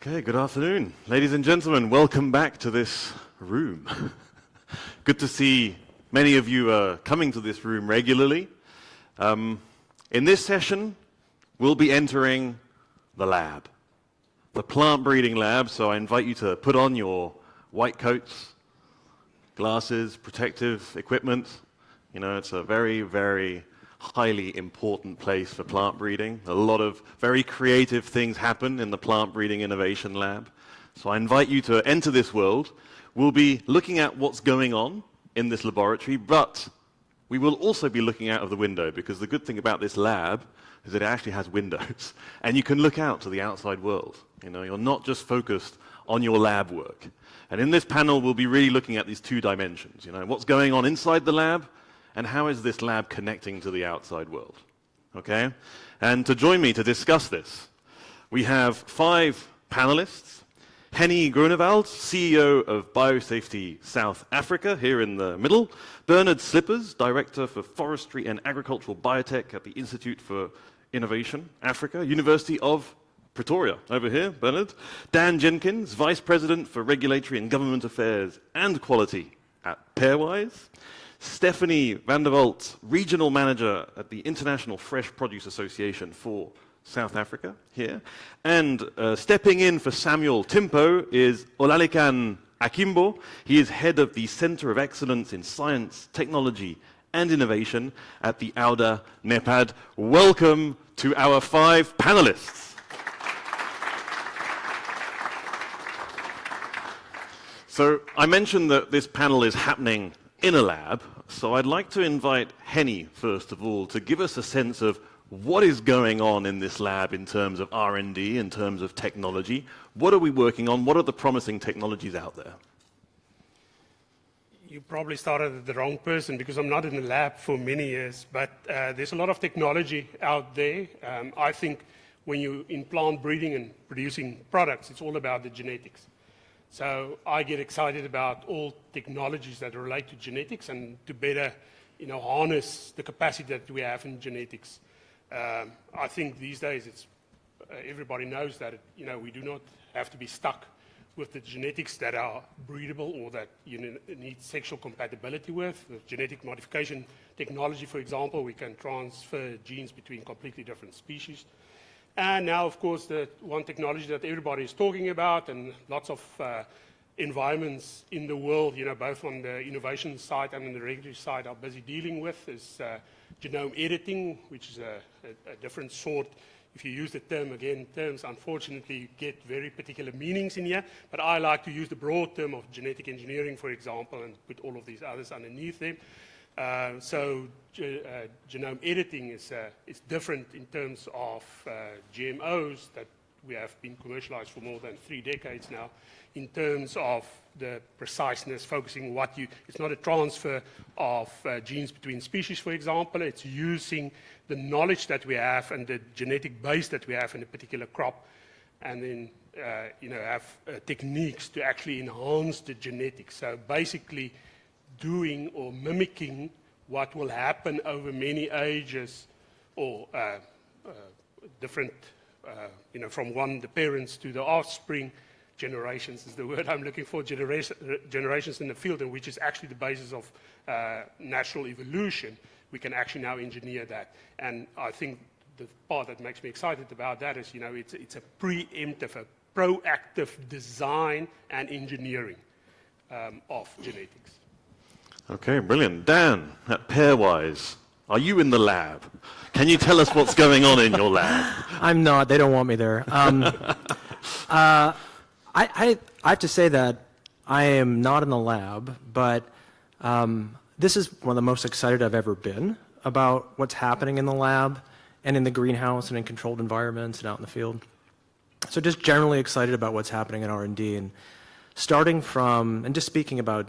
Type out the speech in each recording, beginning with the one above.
Okay, good afternoon. Ladies and gentlemen, welcome back to this room. Good to see many of you coming to this room regularly. In this session, we'll be entering the lab, the plant breeding lab, so I invite you to put on your white coats, glasses, protective equipment. You know, it's a very, very highly important place for plant breeding. A lot of very creative things happen in the plant breeding innovation lab. So I invite you to enter this world. We'll be looking at what's going on in this laboratory, but we will also be looking out of the window, because the good thing about this lab is that it actually has windows, and you can look out to the outside world. You know, you're not just focused on your lab work. And in this panel, we'll be really looking at these two dimensions. You know, what's going on inside the lab, and how is this lab connecting to the outside world? Okay? And to join me to discuss this, we have 5 panelists. Henny Groenewald, CEO of Biosafety South Africa, here in the middle. Bernard Slippers, Director for Forestry and Agricultural Biotech at the Institute for Innovation, Africa, University of Pretoria, over here, Bernard. Dan Jenkins, Vice President for Regulatory and Government Affairs and Quality at Pairwise. Stephanie Vanderwalt, Regional Manager at the International Fresh Produce Association for South Africa, here. And stepping in for Samuel Timpo is Olalekan Akimbo. He is head of the Center of Excellence in Science, Technology and Innovation at the Ouda NEPAD. Welcome to our 5 panelists. So I mentioned that this panel is happening in a lab, so I'd like to invite Henny, first of all, to give us a sense of what is going on in this lab in terms of R&D, in terms of technology. What are we working on? What are the promising technologies out there? You probably started at the wrong person, because I'm not in the lab for many years, but there's a lot of technology out there. I think when you're in plant breeding and producing products, it's all about the genetics. So I get excited about all technologies that relate to genetics and to better, harness the capacity that we have in genetics. I think these days everybody knows that we do not have to be stuck with the genetics that are breedable or that you need sexual compatibility with. With genetic modification technology, for example, we can transfer genes between completely different species. And now, of course, the one technology that everybody is talking about, and lots of environments in the world, both on the innovation side and on the regulatory side, are busy dealing with, is genome editing, which is a different sort. If you use the term, again, terms unfortunately get very particular meanings in here, but I like to use the broad term of genetic engineering, for example, and put all of these others underneath them. Genome editing is different in terms of GMOs that we have been commercialized for more than 3 decades now, in terms of the preciseness, focusing it's not a transfer of genes between species, for example. It's using the knowledge that we have and the genetic base that we have in a particular crop, and then have techniques to actually enhance the genetics. So basically doing or mimicking what will happen over many ages, or different, from the parents to the offspring. Generations is the word I'm looking for, generations in the field, and which is actually the basis of natural evolution. We can actually now engineer that. And I think the part that makes me excited about that is, it's a preemptive, a proactive design and engineering of genetics. Okay, brilliant. Dan, at Pairwise, are you in the lab? Can you tell us what's going on in your lab? I'm not. They don't want me there. I have to say that I am not in the lab, but this is one of the most excited I've ever been about what's happening in the lab and in the greenhouse and in controlled environments and out in the field. So just generally excited about what's happening in R&D, and starting from, and just speaking about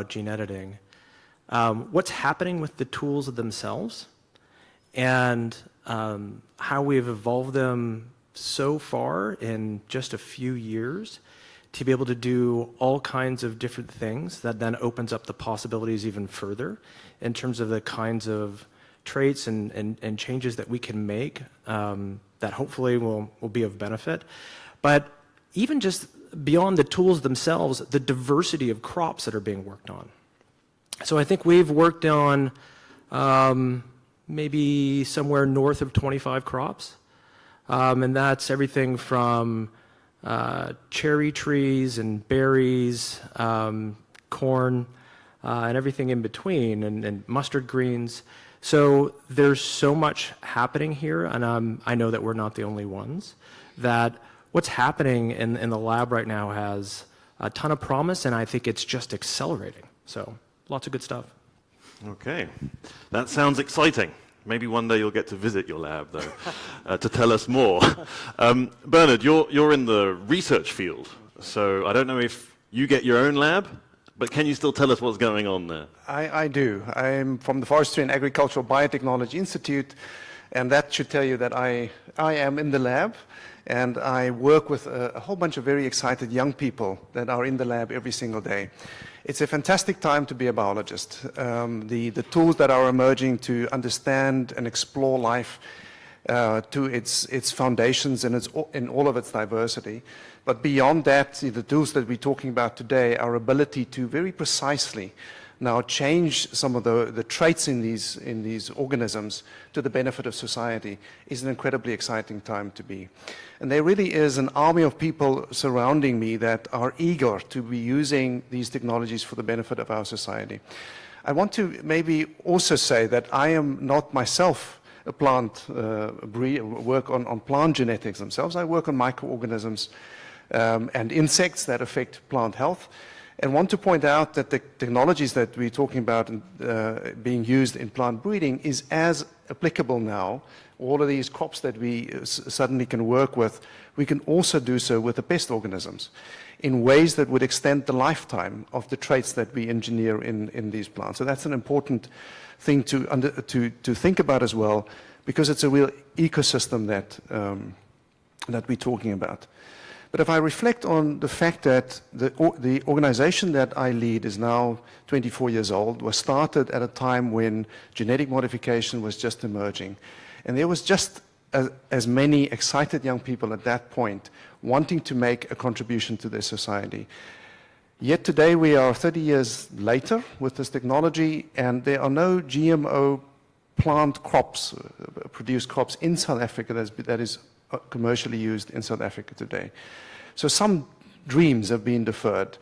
gene editing, what's happening with the tools themselves, and how we've evolved them so far in just a few years to be able to do all kinds of different things that then opens up the possibilities even further in terms of the kinds of traits and changes that we can make that hopefully will be of benefit. But even just beyond the tools themselves, the diversity of crops that are being worked on. So I think we've worked on maybe somewhere north of 25 crops. And that's everything from cherry trees and berries, corn, and everything in between, and mustard greens. So there's so much happening here, and I know that we're not the only ones, that what's happening in the lab right now has a ton of promise, and I think it's just accelerating. So lots of good stuff. Okay, that sounds exciting. Maybe one day you'll get to visit your lab, though, to tell us more. Bernard, you're in the research field, so I don't know if you get your own lab, but can you still tell us what's going on there? I do. I'm from the Forestry and Agricultural Biotechnology Institute, and that should tell you that I am in the lab, and I work with a whole bunch of very excited young people that are in the lab every single day. It's a fantastic time to be a biologist. The tools that are emerging to understand and explore life to its foundations and in all of its diversity. But beyond that, the tools that we're talking about today, our ability to very precisely now change some of the traits in these organisms to the benefit of society is an incredibly exciting time to be. And there really is an army of people surrounding me that are eager to be using these technologies for the benefit of our society. I want to maybe also say that I am not myself a plant work on plant genetics themselves. I work on microorganisms and insects that affect plant health. And want to point out that the technologies that we're talking about being used in plant breeding is as applicable now. All of these crops that we suddenly can work with, we can also do so with the pest organisms in ways that would extend the lifetime of the traits that we engineer in these plants. So that's an important thing to think about as well, because it's a real ecosystem that we're talking about. But if I reflect on the fact that the organization that I lead is now 24 years old, was started at a time when genetic modification was just emerging. And there was just as many excited young people at that point wanting to make a contribution to their society. Yet today we are 30 years later with this technology, and there are no GMO plant crops, produced crops in South Africa that is commercially used in South Africa today. So some dreams have been deferred.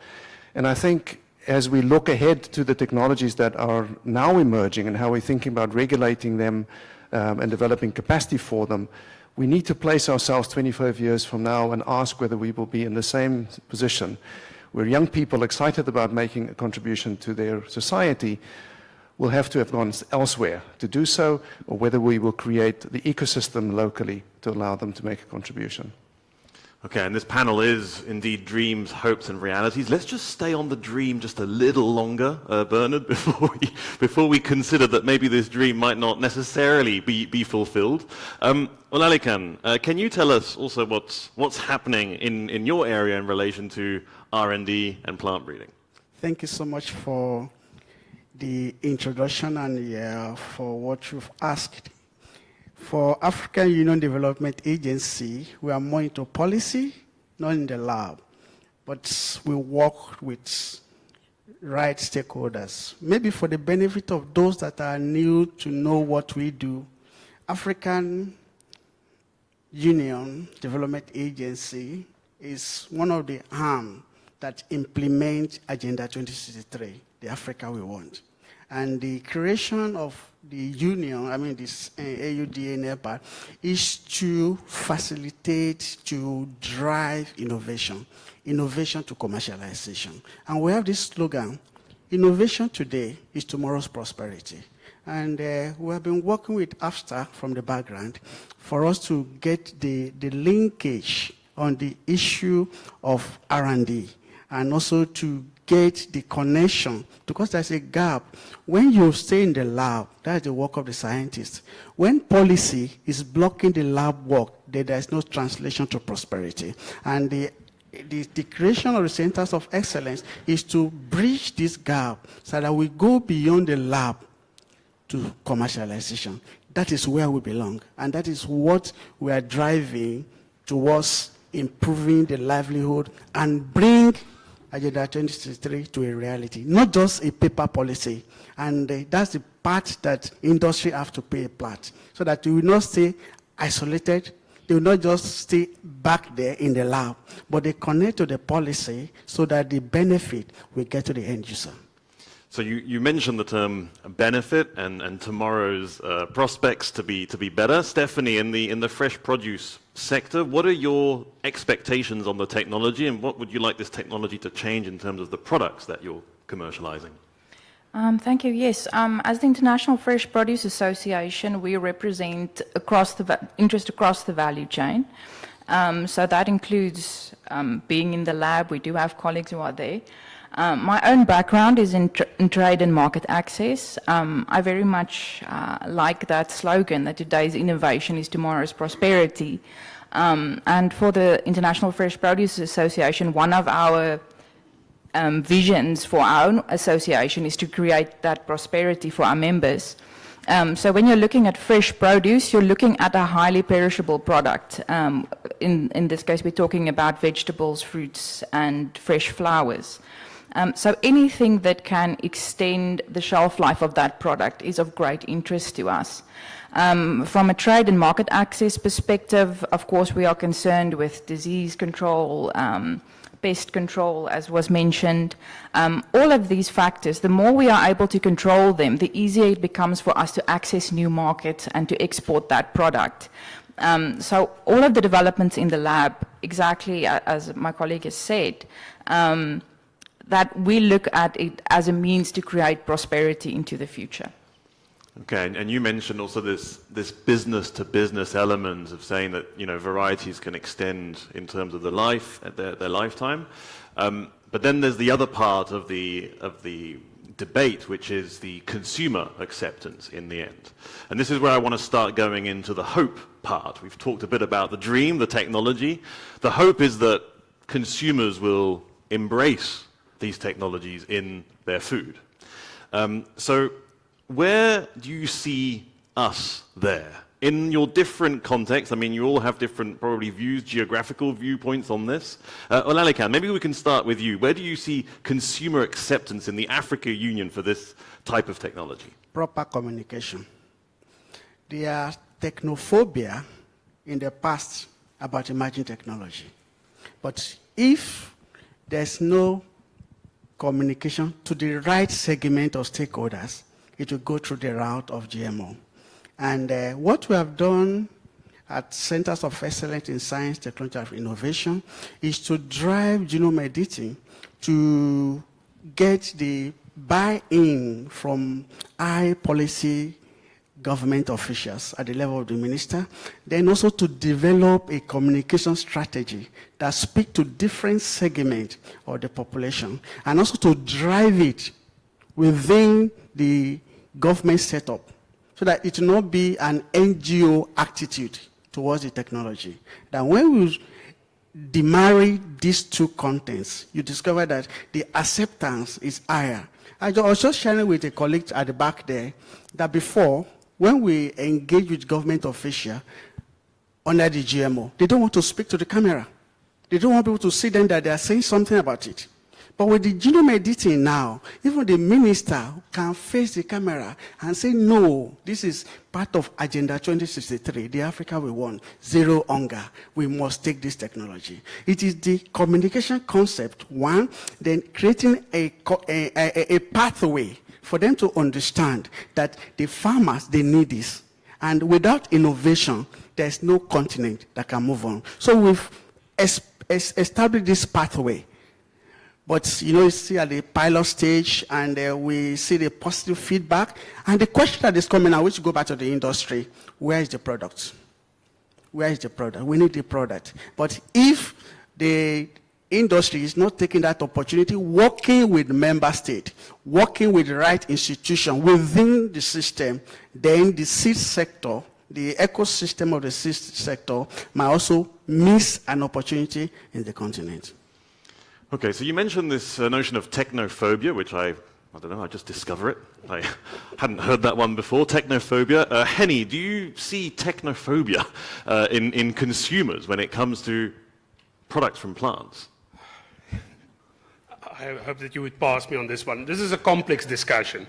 And I think as we look ahead to the technologies that are now emerging and how we're thinking about regulating them and developing capacity for them, we need to place ourselves 25 years from now and ask whether we will be in the same position where young people excited about making a contribution to their society will have to have gone elsewhere to do so, or whether we will create the ecosystem locally to allow them to make a contribution. Okay, and this panel is indeed dreams, hopes, and realities. Let's just stay on the dream just a little longer, Bernard, before we consider that maybe this dream might not necessarily be fulfilled. Olalekan, can you tell us also what's happening in your area in relation to R&D and plant breeding? Thank you so much for the introduction and for what you've asked. For African Union Development Agency, we are more into policy, not in the lab, but we work with right stakeholders. Maybe for the benefit of those that are new to know what we do, African Union Development Agency is one of the arms that implement Agenda 2063, the Africa we want. And the creation of the union, I mean this AUDA and NEPA, is to facilitate, to drive innovation to commercialization. And we have this slogan, innovation today is tomorrow's prosperity. And we have been working with AFSTA from the background for us to get the linkage on the issue of R&D, and also to get the connection, because there's a gap. When you stay in the lab, that's the work of the scientists. When policy is blocking the lab work, there's no translation to prosperity. And the creation of the centers of excellence is to bridge this gap so that we go beyond the lab to commercialization. That is where we belong. And that is what we are driving towards improving the livelihood and bring Agenda 2063 to a reality, not just a paper policy. And that's the part that industry have to play a part, so that we will not stay isolated. They will not just stay back there in the lab, but they connect to the policy so that the benefit will get to the end user. So you mentioned the term benefit and tomorrow's prospects to be better. Stephanie, in the fresh produce sector, what are your expectations on the technology, and what would you like this technology to change in terms of the products that you're commercializing? Thank you. Yes, as the International Fresh Produce Association, we represent interest across the value chain. So that includes being in the lab. We do have colleagues who are there. My own background is in trade and market access. I very much like that slogan that today's innovation is tomorrow's prosperity. And for the International Fresh Produce Association, one of our visions for our own association is to create that prosperity for our members. So when you're looking at fresh produce, you're looking at a highly perishable product. In this case, we're talking about vegetables, fruits, and fresh flowers. So anything that can extend the shelf life of that product is of great interest to us. From a trade and market access perspective, of course, we are concerned with disease control, pest control, as was mentioned. All of these factors, the more we are able to control them, the easier it becomes for us to access new markets and to export that product. So all of the developments in the lab, exactly as my colleague has said, that we look at it as a means to create prosperity into the future. Okay, and you mentioned also this business-to-business element of saying that, you know, varieties can extend in terms of their lifetime. But then there's the other part of the debate, which is the consumer acceptance in the end. And this is where I want to start going into the hope part. We've talked a bit about the dream, the technology. The hope is that consumers will embrace these technologies in their food. So where do you see us there? In your different contexts, I mean, you all have different probably views, geographical viewpoints on this. Olalekan, maybe we can start with you. Where do you see consumer acceptance in the Africa Union for this type of technology? Proper communication. There are technophobia in the past about emerging technology. But if there's no communication to the right segment of stakeholders, it will go through the route of GMO. And what we have done at Centers of Excellence in Science, Technology, and Innovation is to drive genome editing to get the buy-in from high policy government officials at the level of the minister, then also to develop a communication strategy that speaks to different segments of the population, and also to drive it within the government setup, so that it will not be an NGO attitude towards the technology. That when we demarry these two contents, you discover that the acceptance is higher. I was just sharing with a colleague at the back there that before, when we engage with government officials under the GMO, they don't want to speak to the camera. They don't want people to see them that they are saying something about it. But with the genome editing now, even the minister can face the camera and say, no, this is part of Agenda 2063, the Africa we want, zero hunger. We must take this technology. It is the communication concept, one, then creating a pathway for them to understand that the farmers, they need this. And without innovation, there's no continent that can move on. So we've established this pathway. But, you know, it's still at the pilot stage, and we see the positive feedback. And the question that is coming now, which go back to the industry, where is the product? Where is the product? We need the product. But if the industry is not taking that opportunity, working with member state, working with the right institution within the system, then the seed sector, the ecosystem of the seed sector might also miss an opportunity in the continent. Okay, so you mentioned this notion of technophobia, which I don't know, I just discover it. I hadn't heard that one before, technophobia. Henny, do you see technophobia in consumers when it comes to products from plants? I hope that you would pass me on this one. This is a complex discussion.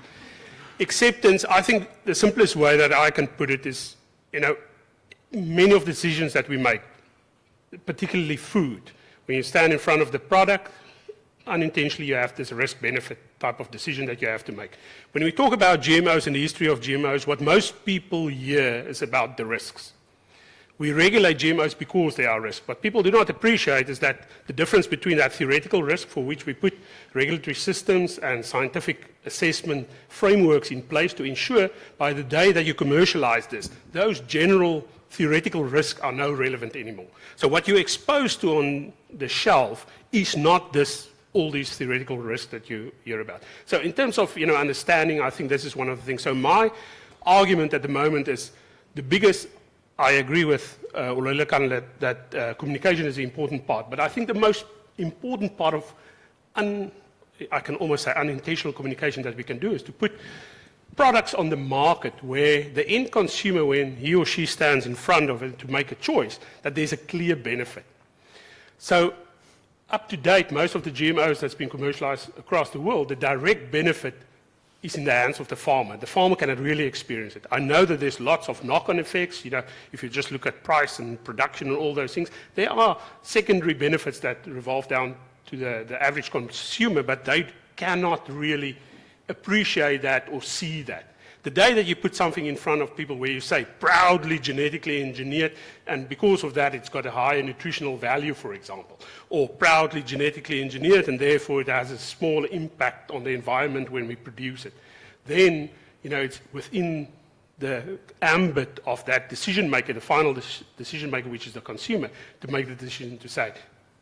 Acceptance, I think the simplest way that I can put it is, many of the decisions that we make, particularly food, when you stand in front of the product, unintentionally you have this risk-benefit type of decision that you have to make. When we talk about GMOs and the history of GMOs, what most people hear is about the risks. We regulate GMOs because they are risks. What people do not appreciate is that the difference between that theoretical risk, for which we put regulatory systems and scientific assessment frameworks in place to ensure by the day that you commercialize this, those general theoretical risks are no relevant anymore. So what you're exposed to on the shelf is not all these theoretical risks that you hear about. So in terms of understanding, I think this is one of the things. So my argument at the moment is the biggest. I agree with Olelekan that communication is the important part, but I think the most important part of, I can almost say unintentional communication that we can do is to put products on the market where the end consumer, when he or she stands in front of it to make a choice, that there's a clear benefit. So up to date, most of the GMOs that's been commercialized across the world, the direct benefit is in the hands of the farmer. The farmer cannot really experience it. I know that there's lots of knock-on effects. If you just look at price and production and all those things, there are secondary benefits that revolve down to the average consumer, but they cannot really appreciate that or see that. The day that you put something in front of people where you say proudly genetically engineered, and because of that it's got a higher nutritional value, for example, or proudly genetically engineered and therefore it has a small impact on the environment when we produce it, then it's within the ambit of that decision maker, the final decision maker, which is the consumer, to make the decision to say,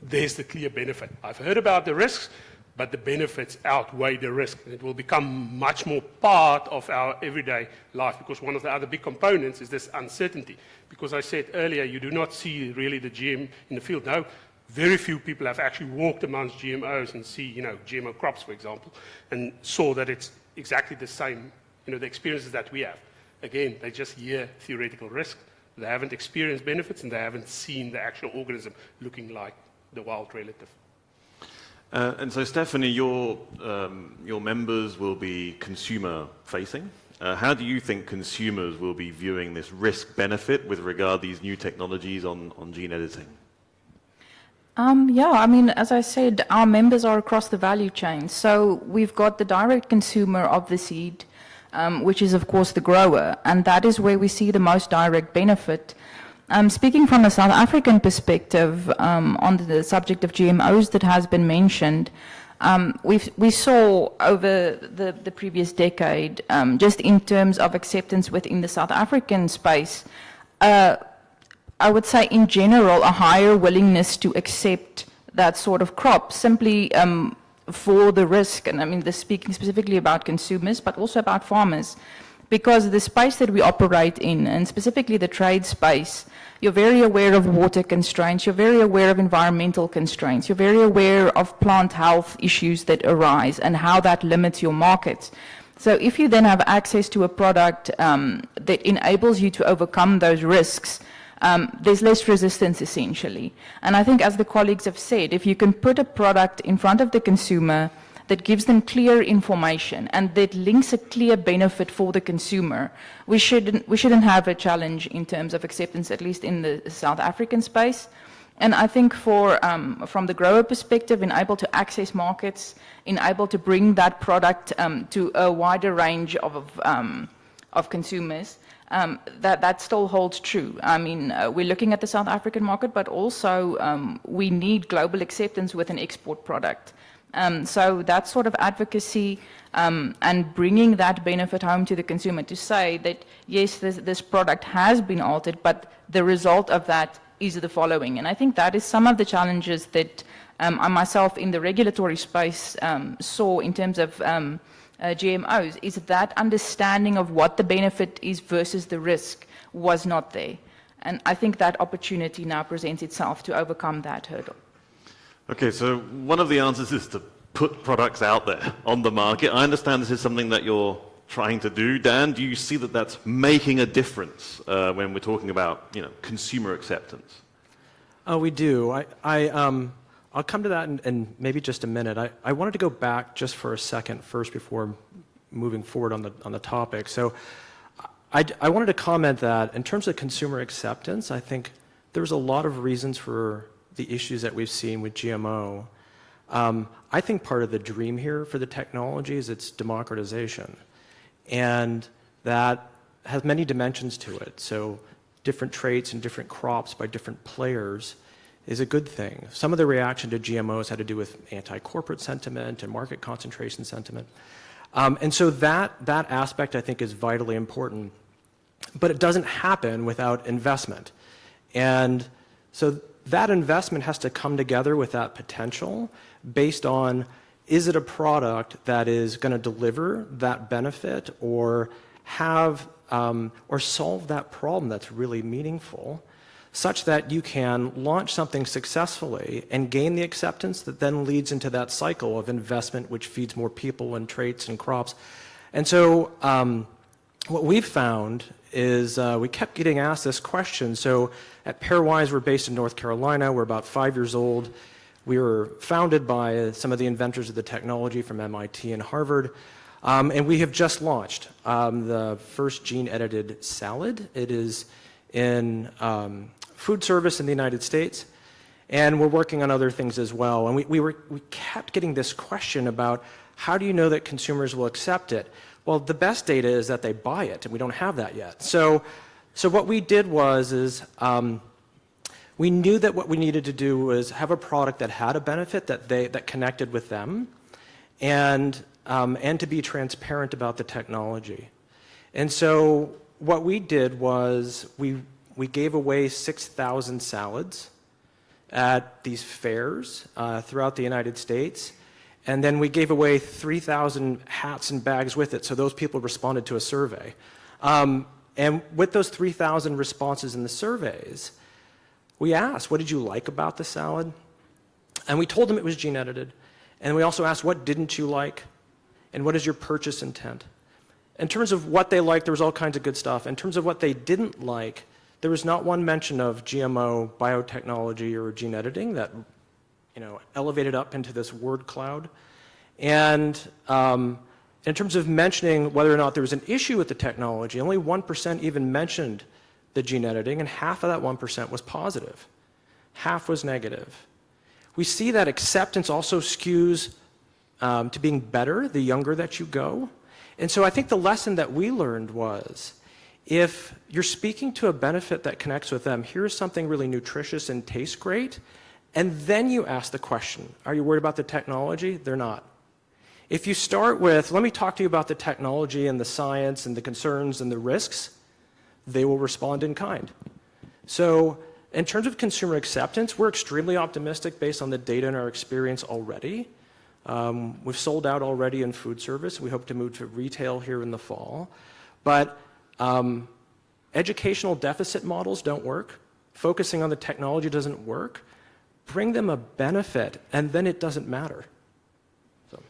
there's the clear benefit. I've heard about the risks, but the benefits outweigh the risk. And it will become much more part of our everyday life, because one of the other big components is this uncertainty. Because I said earlier, you do not see really the GM in the field. No, very few people have actually walked amongst GMOs and see, GMO crops, for example, and saw that it's exactly the same, the experiences that we have. Again, they just hear theoretical risk. They haven't experienced benefits, and they haven't seen the actual organism looking like the wild relative. And so, Stephanie, your members will be consumer-facing. How do you think consumers will be viewing this risk-benefit with regard to these new technologies on gene editing? As I said, our members are across the value chain. So we've got the direct consumer of the seed, which is, of course, the grower, and that is where we see the most direct benefit. Speaking from a South African perspective on the subject of GMOs that has been mentioned, we saw over the previous decade, just in terms of acceptance within the South African space, I would say in general a higher willingness to accept that sort of crop simply for the risk, and this speaking specifically about consumers, but also about farmers. Because the space that we operate in, and specifically the trade space, you're very aware of water constraints, you're very aware of environmental constraints, you're very aware of plant health issues that arise and how that limits your markets. So if you then have access to a product that enables you to overcome those risks, there's less resistance essentially. And I think, as the colleagues have said, if you can put a product in front of the consumer that gives them clear information and that links a clear benefit for the consumer, we shouldn't have a challenge in terms of acceptance, at least in the South African space. And I think from the grower perspective, in able to access markets, in able to bring that product to a wider range of consumers, that still holds true. We're looking at the South African market, but also we need global acceptance with an export product. So that sort of advocacy and bringing that benefit home to the consumer to say that, yes, this product has been altered, but the result of that is the following. And I think that is some of the challenges that I myself in the regulatory space saw in terms of GMOs, is that understanding of what the benefit is versus the risk was not there. And I think that opportunity now presents itself to overcome that hurdle. Okay, so one of the answers is to put products out there on the market. I understand this is something that you're trying to do. Dan, do you see that that's making a difference when we're talking about, consumer acceptance? Oh, we do. I'll come to that in maybe just a minute. I wanted to go back just for a second first before moving forward on the topic. So I wanted to comment that in terms of consumer acceptance, I think there's a lot of reasons for the issues that we've seen with GMO. I think part of the dream here for the technology is its democratization. And that has many dimensions to it. So different traits and different crops by different players is a good thing. Some of the reaction to GMOs had to do with anti-corporate sentiment and market concentration sentiment. And so that aspect, I think, is vitally important. But it doesn't happen without investment. And so that investment has to come together with that potential based on, is it a product that is going to deliver that benefit or have or solve that problem that's really meaningful, such that you can launch something successfully and gain the acceptance that then leads into that cycle of investment, which feeds more people and traits and crops. And so what we've found is we kept getting asked this question. So at Pairwise, we're based in North Carolina. We're about 5 years old. We were founded by some of the inventors of the technology from MIT and Harvard. And we have just launched the first gene-edited salad. It is in food service in the United States, and we're working on other things as well. And we kept getting this question about, how do you know that consumers will accept it? Well, the best data is that they buy it, and we don't have that yet. So what we did was we knew that what we needed to do was have a product that had a benefit that connected with them, and to be transparent about the technology. And so what we did was we gave away 6,000 salads at these fairs throughout the United States. And then we gave away 3,000 hats and bags with it, so those people responded to a survey. And with those 3,000 responses in the surveys, we asked, what did you like about the salad? And we told them it was gene-edited. And we also asked, what didn't you like? And what is your purchase intent? In terms of what they liked, there was all kinds of good stuff. In terms of what they didn't like, there was not one mention of GMO, biotechnology, or gene editing that elevated up into this word cloud. And in terms of mentioning whether or not there was an issue with the technology, only 1% even mentioned the gene editing, and half of that 1% was positive. Half was negative. We see that acceptance also skews to being better the younger that you go. And so I think the lesson that we learned was, if you're speaking to a benefit that connects with them, here's something really nutritious and tastes great, and then you ask the question, are you worried about the technology? They're not. If you start with, let me talk to you about the technology and the science and the concerns and the risks, they will respond in kind. So in terms of consumer acceptance, we're extremely optimistic based on the data and our experience already. We've sold out already in food service. We hope to move to retail here in the fall. But educational deficit models don't work. Focusing on the technology doesn't work. Bring them a benefit, and then it doesn't matter. So.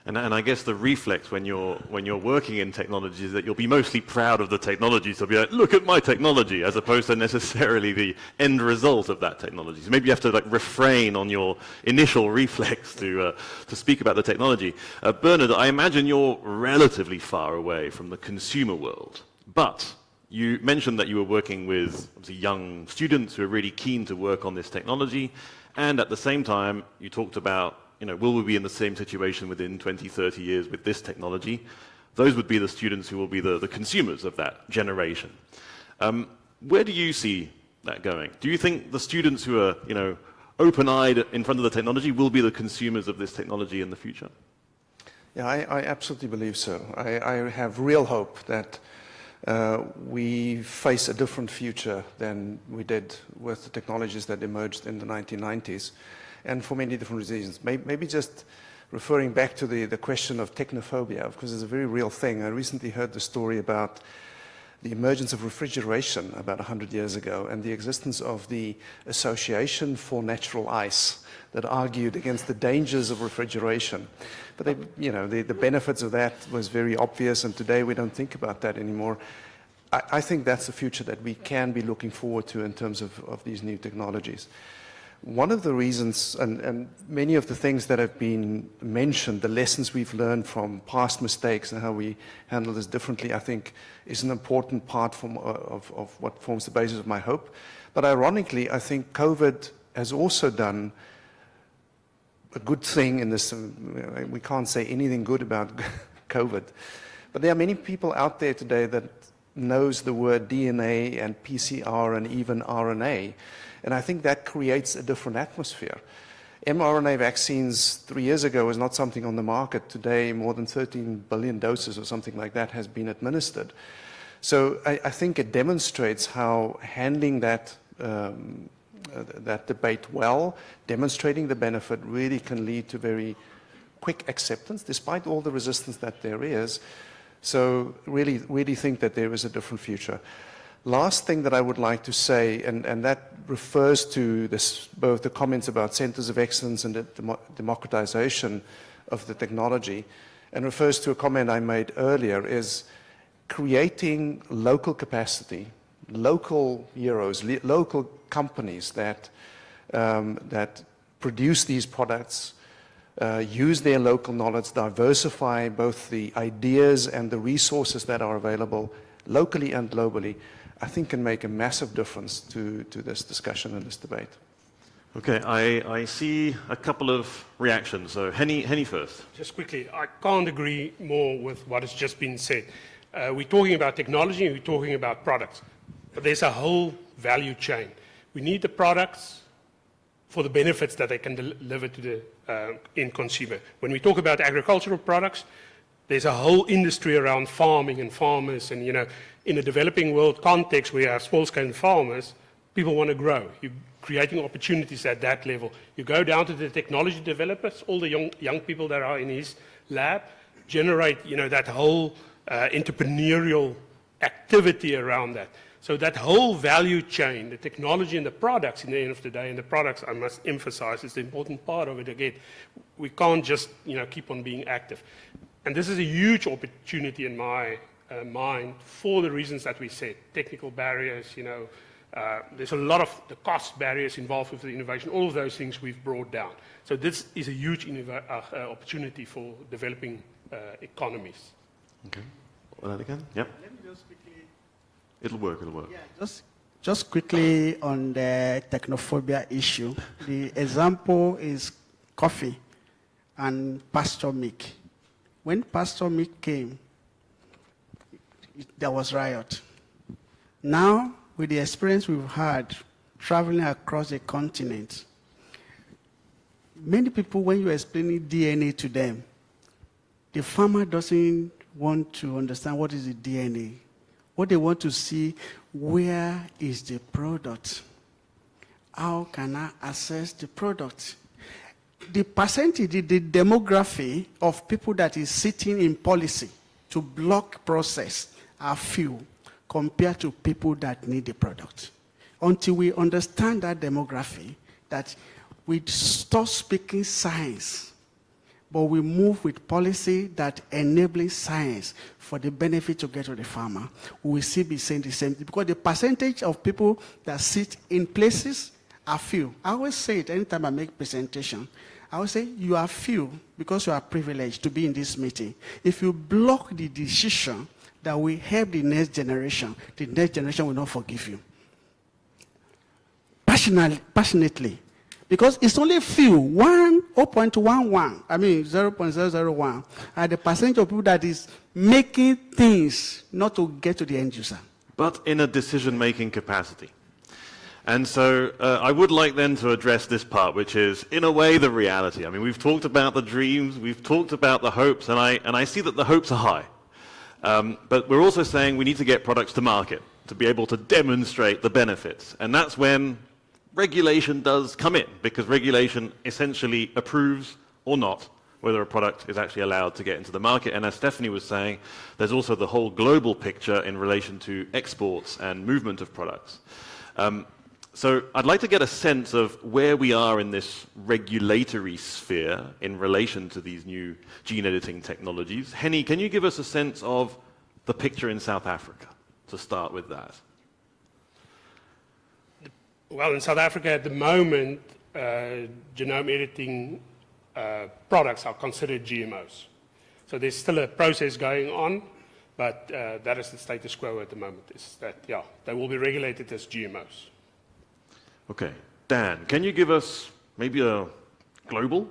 And I guess the reflex when you're working in technology is that you'll be mostly proud of the technology. So you'll be like, look at my technology, as opposed to necessarily the end result of that technology. So maybe you have to refrain on your initial reflex to speak about the technology. Bernard, I imagine you're relatively far away from the consumer world, but you mentioned that you were working with obviously young students who are really keen to work on this technology, and at the same time, you talked about, will we be in the same situation within 20, 30 years with this technology? Those would be the students who will be the consumers of that generation. Where do you see that going? Do you think the students who are, open-eyed in front of the technology will be the consumers of this technology in the future? Yeah, I absolutely believe so. I have real hope that we face a different future than we did with the technologies that emerged in the 1990s, and for many different reasons. Maybe just referring back to the question of technophobia, because it's a very real thing. I recently heard the story about the emergence of refrigeration about 100 years ago, and the existence of the Association for Natural Ice that argued against the dangers of refrigeration. But the benefits of that was very obvious, and today we don't think about that anymore. I think that's the future that we can be looking forward to in terms of these new technologies. one of the reasons, and many of the things that have been mentioned, the lessons we've learned from past mistakes and how we handle this differently, I think is an important part of what forms the basis of my hope. But ironically, I think COVID has also done a good thing in this. We can't say anything good about COVID, but there are many people out there today that knows the word DNA and PCR and even RNA. And I think that creates a different atmosphere. mRNA vaccines 3 years ago was not something on the market. Today, more than 13 billion doses or something like that has been administered. So I think it demonstrates how handling that, that debate well, demonstrating the benefit, really can lead to very quick acceptance, despite all the resistance that there is. So really think that there is a different future. Last thing that I would like to say, and that refers to this, both the comments about centers of excellence and the democratization of the technology, and refers to a comment I made earlier, is creating local capacity, local heroes, local companies that, that produce these products, use their local knowledge, diversify both the ideas and the resources that are available locally and globally, I think can make a massive difference to this discussion and this debate. Okay, I see a couple of reactions. So Henny first. Just quickly, I can't agree more with what has just been said. We're talking about technology and we're talking about products, but there's a whole value chain. We need the products for the benefits that they can deliver to the end consumer. When we talk about agricultural products, there's a whole industry around farming and farmers, and in a developing world context where you have small-scale farmers, people want to grow. You're creating opportunities at that level. You go down to the technology developers, all the young people that are in his lab, generate that whole entrepreneurial activity around that. So that whole value chain, the technology and the products in the end of the day, and the products, I must emphasize, is the important part of it again. We can't just keep on being active. And this is a huge opportunity in my mind for the reasons that we said. Technical barriers, there's a lot of the cost barriers involved with the innovation. All of those things we've brought down. So this is a huge opportunity for developing economies. Okay. Well, that again? Yep. Let me just quickly. It'll work. Yeah, just quickly on the technophobia issue. The example is coffee and pasture milk. When pasture milk came, there was riot. Now, with the experience we've had traveling across the continent, many people, when you're explaining DNA to them, the farmer doesn't want to understand what is the DNA. What they want to see, where is the product? How can I access the product? The percentage, the demography of people that is sitting in policy to block process are few compared to people that need the product. Until we understand that demography, that we stop speaking science, but we move with policy that enabling science for the benefit to get to the farmer, we will still be saying the same thing, because the percentage of people that sit in places are few. I always say it anytime I make presentation. I would say you are few because you are privileged to be in this meeting. If you block the decision that will help the next generation will not forgive you. Passionately. Because it's only few, 0.11, I mean 0.001, are the percentage of people that is making things not to get to the end user. But in a decision-making capacity. And so I would like then to address this part, which is, in a way, the reality. I mean, we've talked about the dreams, we've talked about the hopes, and I see that the hopes are high. But we're also saying we need to get products to market to be able to demonstrate the benefits. And that's when regulation does come in, because regulation essentially approves or not whether a product is actually allowed to get into the market. And as Stephanie was saying, there's also the whole global picture in relation to exports and movement of products. So I'd like to get a sense of where we are in this regulatory sphere in relation to these new gene editing technologies. Henny, can you give us a sense of the picture in South Africa, to start with that? Well, in South Africa at the moment, genome editing products are considered GMOs. So there's still a process going on, but that is the status quo at the moment, is that, yeah, they will be regulated as GMOs. Okay. Dan, can you give us maybe a global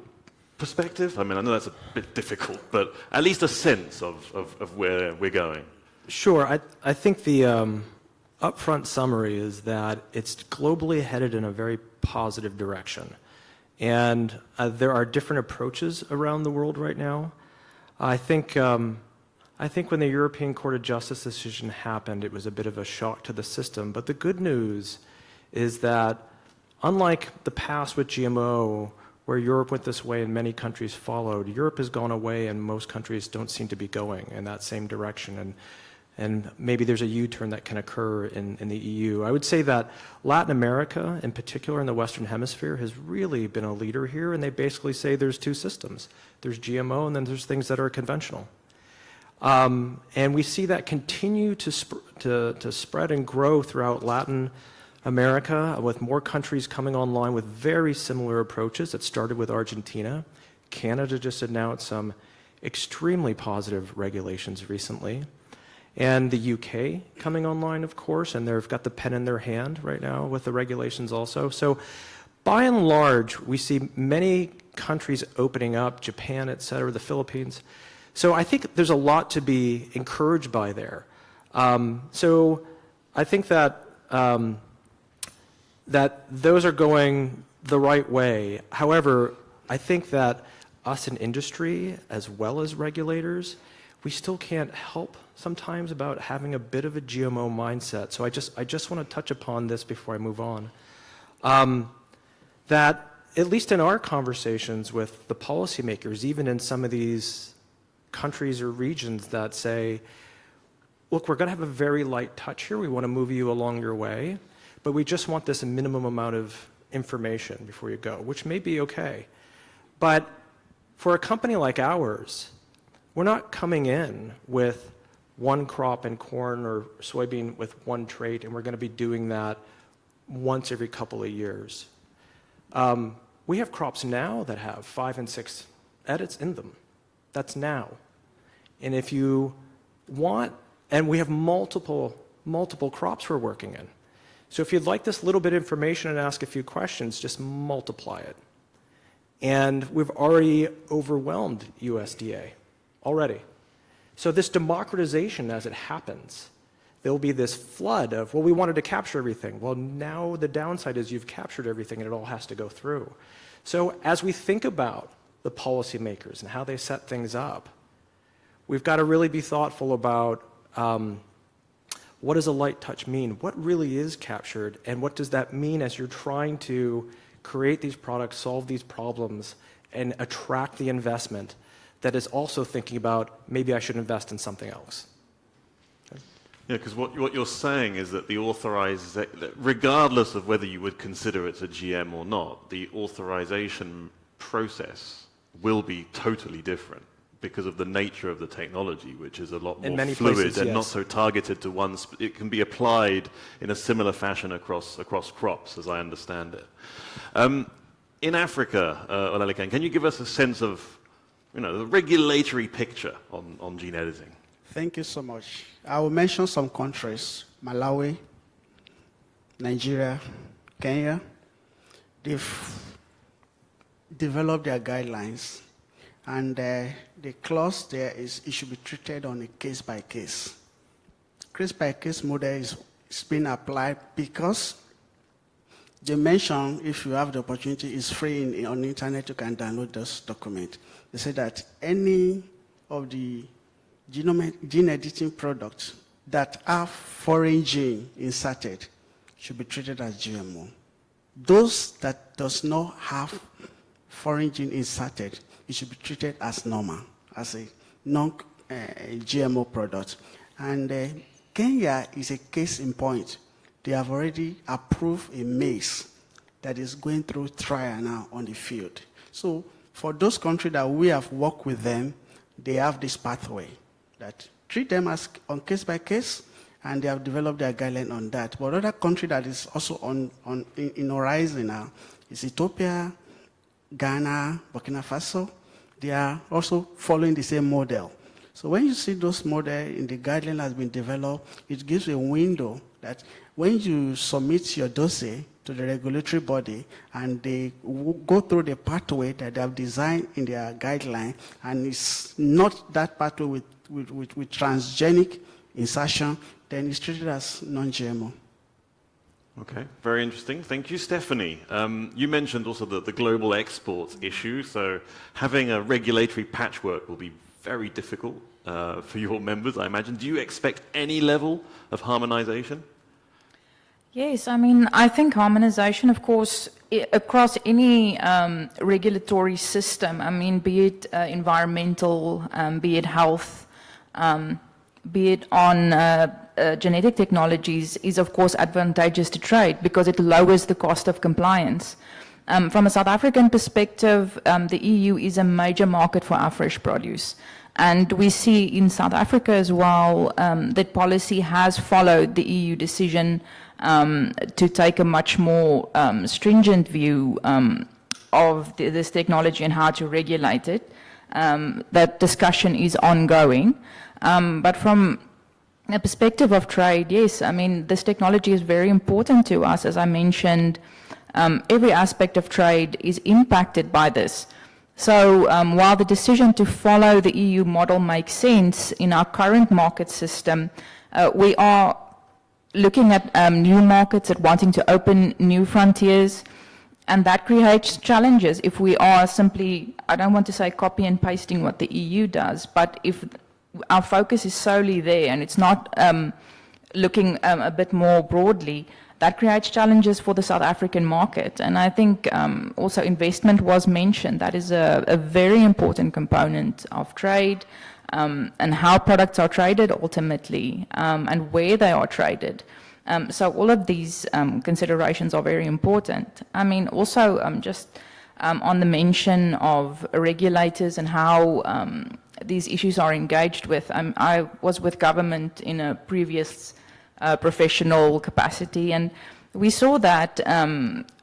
perspective? I mean, I know that's a bit difficult, but at least a sense of where we're going. Sure. I think the upfront summary is that it's globally headed in a very positive direction. And there are different approaches around the world right now. I think when the European Court of Justice decision happened, it was a bit of a shock to the system. But the good news is that unlike the past with GMO, where Europe went this way and many countries followed, Europe has gone away and most countries don't seem to be going in that same direction. And maybe there's a U-turn that can occur in the EU. I would say that Latin America, in particular in the Western Hemisphere, has really been a leader here, and they basically say there's two systems. There's GMO, and then there's things that are conventional. And we see that continue to spread and grow throughout Latin America, with more countries coming online with very similar approaches. It started with Argentina. Canada just announced some extremely positive regulations recently. And the UK coming online, of course, and they've got the pen in their hand right now with the regulations also. So by and large, we see many countries opening up, Japan, et cetera, the Philippines. So I think there's a lot to be encouraged by there. So I think that that those are going the right way. However, I think that us in industry, as well as regulators, we still can't help sometimes about having a bit of a GMO mindset. So I just want to touch upon this before I move on. That at least in our conversations with the policymakers, even in some of these countries or regions that say, look, we're going to have a very light touch here. We want to move you along your way, but we just want this minimum amount of information before you go, which may be okay. But for a company like ours, we're not coming in with one crop in corn or soybean with one trait, and we're going to be doing that once every couple of years. We have crops now that have 5 and 6 edits in them. That's now. And if you want, and we have multiple crops we're working in. So if you'd like this little bit of information and ask a few questions, just multiply it. And we've already overwhelmed USDA, already. So this democratization, as it happens, there'll be this flood of, well, we wanted to capture everything. Well, now the downside is you've captured everything and it all has to go through. So as we think about the policymakers and how they set things up, we've got to really be thoughtful about what does a light touch mean? What really is captured, and what does that mean as you're trying to create these products, solve these problems, and attract the investment that is also thinking about, maybe I should invest in something else. Okay. Yeah, because what you're saying is that the regardless of whether you would consider it a GM or not, the authorization process will be totally different because of the nature of the technology, which is a lot more fluid places, and yes, not so targeted to one. It can be applied in a similar fashion across crops, as I understand it. In Africa, Olalekan, can you give us a sense of the regulatory picture on gene editing? Thank you so much. I will mention some countries: Malawi, Nigeria, Kenya. They've developed their guidelines, and the clause there is it should be treated on a case-by-case. Case-by-case model is being applied because they mention, if you have the opportunity, it's free on the internet, you can download this document. They say that any of the gene editing products that have foreign gene inserted should be treated as GMO. Those that does not have foreign gene inserted, it should be treated as normal, as a non-GMO product. And Kenya is a case in point. They have already approved a maize that is going through trial now on the field. So for those countries that we have worked with them, they have this pathway that treat them as on case by case, and they have developed their guideline on that. But other country that is also in horizon now is Ethiopia, Ghana, Burkina Faso. They are also following the same model. So when you see those models in the guideline has been developed, it gives a window that when you submit your dossier to the regulatory body and they go through the pathway that they have designed in their guideline, and it's not that pathway with transgenic insertion, then it's treated as non-GMO. Okay, very interesting. Thank you, Stephanie. You mentioned also the global exports issue, so having a regulatory patchwork will be very difficult for your members, I imagine. Do you expect any level of harmonization? Yes, I mean, I think harmonization, of course, across any regulatory system, I mean, be it environmental, be it health, be it on genetic technologies, is of course advantageous to trade because it lowers the cost of compliance. From a South African perspective, the EU is a major market for our fresh produce. And we see in South Africa as well that policy has followed the EU decision to take a much more stringent view of this technology and how to regulate it. That discussion is ongoing. But from a perspective of trade, yes, I mean, this technology is very important to us. As I mentioned, every aspect of trade is impacted by this. So while the decision to follow the EU model makes sense in our current market system, we are looking at new markets, at wanting to open new frontiers, and that creates challenges if we are simply, I don't want to say copy and pasting what the EU does, but if our focus is solely there and it's not looking a bit more broadly, that creates challenges for the South African market. And I think also investment was mentioned. That is a very important component of trade. And how products are traded ultimately, and where they are traded. So all of these considerations are very important. I mean, also just on the mention of regulators and how these issues are engaged with, I was with government in a previous professional capacity, and we saw that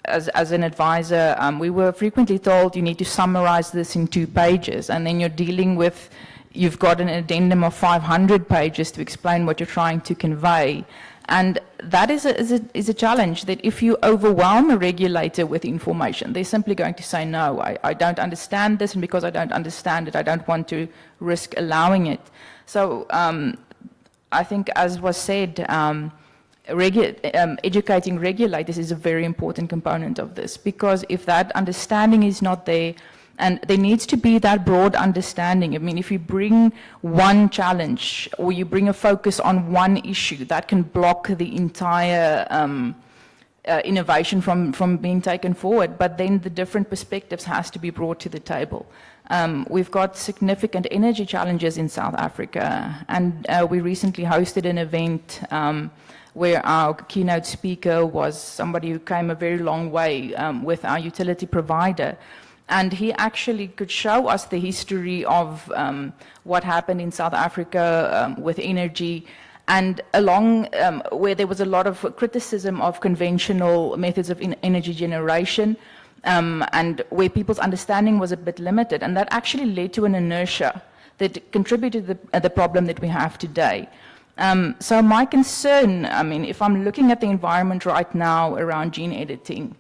as an advisor, we were frequently told you need to summarize this in 2 pages, and then you're dealing with you've got an addendum of 500 pages to explain what you're trying to convey. And that is a challenge, that if you overwhelm a regulator with information, they're simply going to say, no, I don't understand this, and because I don't understand it, I don't want to risk allowing it. So I think, as was said, educating regulators is a very important component of this, because if that understanding is not there, and there needs to be that broad understanding. I mean, if you bring one challenge or you bring a focus on one issue, that can block the entire innovation from being taken forward. But then the different perspectives has to be brought to the table. We've got significant energy challenges in South Africa, and we recently hosted an event where our keynote speaker was somebody who came a very long way with our utility provider. And he actually could show us the history of what happened in South Africa with energy, and along where there was a lot of criticism of conventional methods of energy generation, and where people's understanding was a bit limited. And that actually led to an inertia that contributed to the problem that we have today. So my concern, I mean, if I'm looking at the environment right now around gene editing,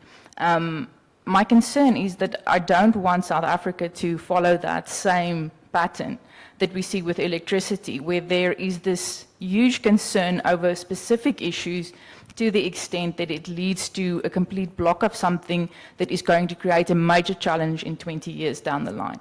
my concern is that I don't want South Africa to follow that same pattern that we see with electricity, where there is this huge concern over specific issues to the extent that it leads to a complete block of something that is going to create a major challenge in 20 years down the line.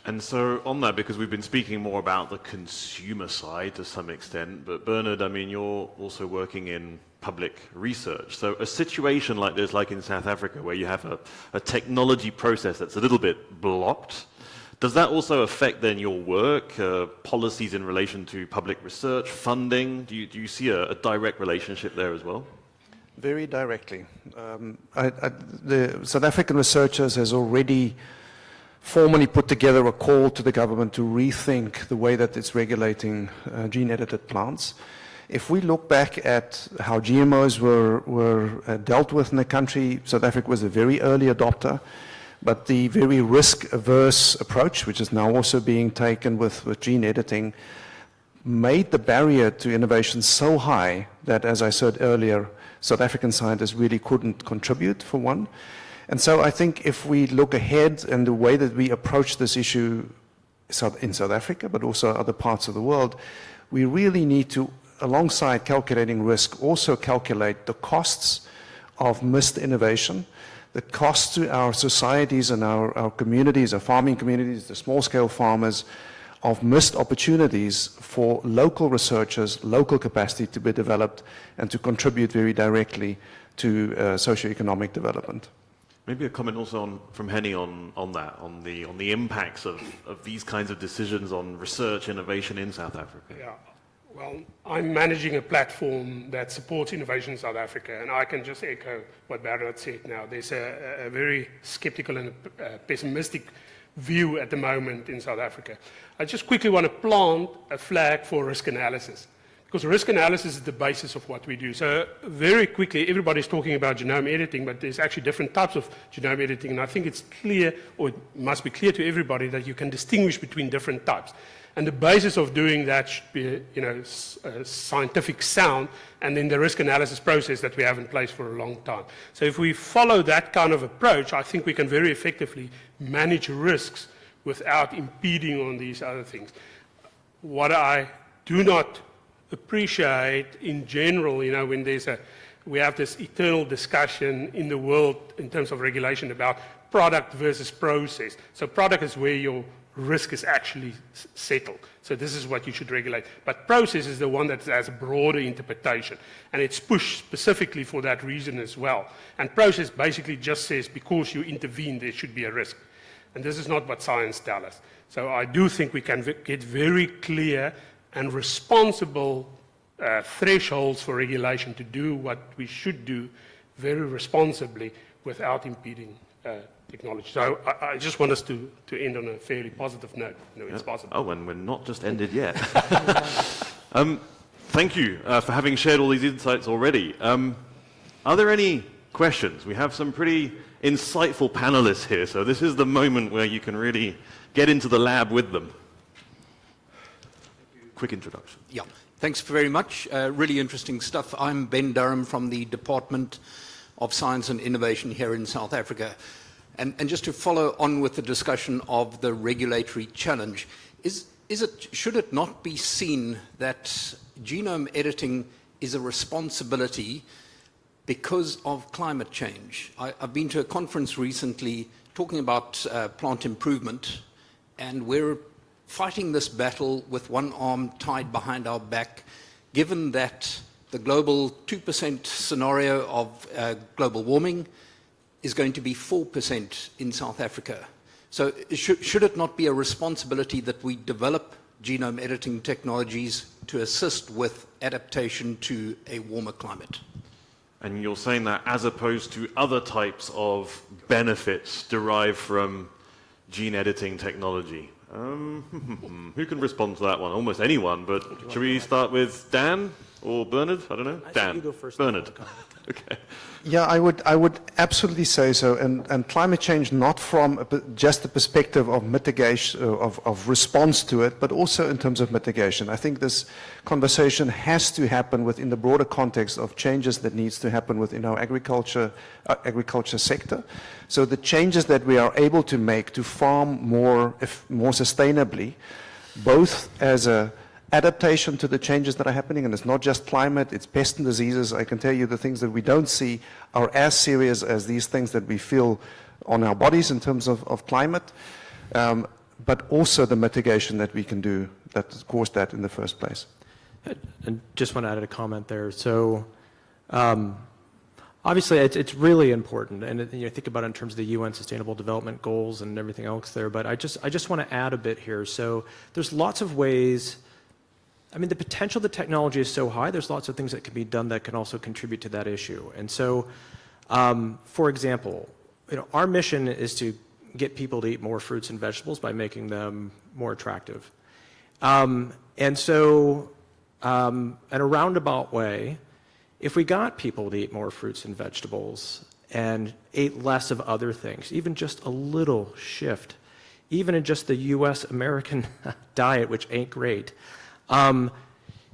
And so on that, because we've been speaking more about the consumer side to some extent, but Bernard, I mean, you're also working in public research. So a situation like this, like in South Africa, where you have a technology process that's a little bit blocked, does that also affect then your work, policies in relation to public research, funding? Do you see a direct relationship there as well? Very directly. The South African researchers has already formally put together a call to the government to rethink the way that it's regulating gene-edited plants. If we look back at how GMOs were dealt with in the country, South Africa was a very early adopter, but the very risk-averse approach, which is now also being taken with gene editing, made the barrier to innovation so high that, as I said earlier, South African scientists really couldn't contribute, for one. And so I think if we look ahead and the way that we approach this issue in South Africa, but also other parts of the world, we really need to, alongside calculating risk, also calculate the costs of missed innovation, the costs to our societies and our communities, our farming communities, the small-scale farmers, of missed opportunities for local researchers, local capacity to be developed and to contribute very directly to socioeconomic development. Maybe a comment also from Henny on the impacts of these kinds of decisions on research innovation in South Africa. Yeah. Well, I'm managing a platform that supports innovation in South Africa, and I can just echo what Bernard said now. There's a very skeptical and pessimistic view at the moment in South Africa. I just quickly want to plant a flag for risk analysis, because risk analysis is the basis of what we do. So very quickly, everybody's talking about genome editing, but there's actually different types of genome editing, and I think it's clear, or it must be clear to everybody, that you can distinguish between different types. And the basis of doing that should be, scientific sound, and then the risk analysis process that we have in place for a long time. So if we follow that kind of approach, I think we can very effectively manage risks without impeding on these other things. What I do not appreciate in general, when we have this eternal discussion in the world in terms of regulation about product versus process. So product is where your risk is actually settled. So this is what you should regulate. But process is the one that has a broader interpretation, and it's pushed specifically for that reason as well. And process basically just says because you intervene, there should be a risk. And this is not what science tells us. So I do think we can get very clear and responsible thresholds for regulation to do what we should do very responsibly without impeding technology. So I just want us to end on a fairly positive note. It's possible. Oh, and we're not just ended yet. Thank you for having shared all these insights already. Are there any questions? We have some pretty insightful panelists here, so this is the moment where you can really get into the lab with them. Quick introduction. Yeah, thanks very much. Really interesting stuff. I'm Ben Durham from the Department of Science and Innovation here in South Africa. And just to follow on with the discussion of the regulatory challenge, should it not be seen that genome editing is a responsibility because of climate change? I've been to a conference recently talking about plant improvement, and we're fighting this battle with one arm tied behind our back, given that the global 2% scenario of global warming is going to be 4% in South Africa. So should it not be a responsibility that we develop genome editing technologies to assist with adaptation to a warmer climate? And you're saying that as opposed to other types of benefits derived from gene editing technology. Who can respond to that one? Almost anyone, but should we start with Dan or Bernard? I don't know. Dan. You go first. Bernard. Okay. Yeah, I would absolutely say so, and climate change not from just the perspective of mitigation, of response to it, but also in terms of mitigation. I think this conversation has to happen within the broader context of changes that needs to happen within our agriculture sector. So the changes that we are able to make to farm more sustainably, both as a adaptation to the changes that are happening, and it's not just climate, it's pests and diseases. I can tell you the things that we don't see are as serious as these things that we feel on our bodies in terms of climate, but also the mitigation that we can do that caused that in the first place. And just want to add a comment there. So obviously it's really important, and think about it in terms of the UN Sustainable Development Goals and everything else there, but I just want to add a bit here. So there's lots of ways. I mean, the potential of the technology is so high, there's lots of things that can be done that can also contribute to that issue. And so, for example, our mission is to get people to eat more fruits and vegetables by making them more attractive. And so in a roundabout way, if we got people to eat more fruits and vegetables and ate less of other things, even just a little shift, even in just the US American diet, which ain't great,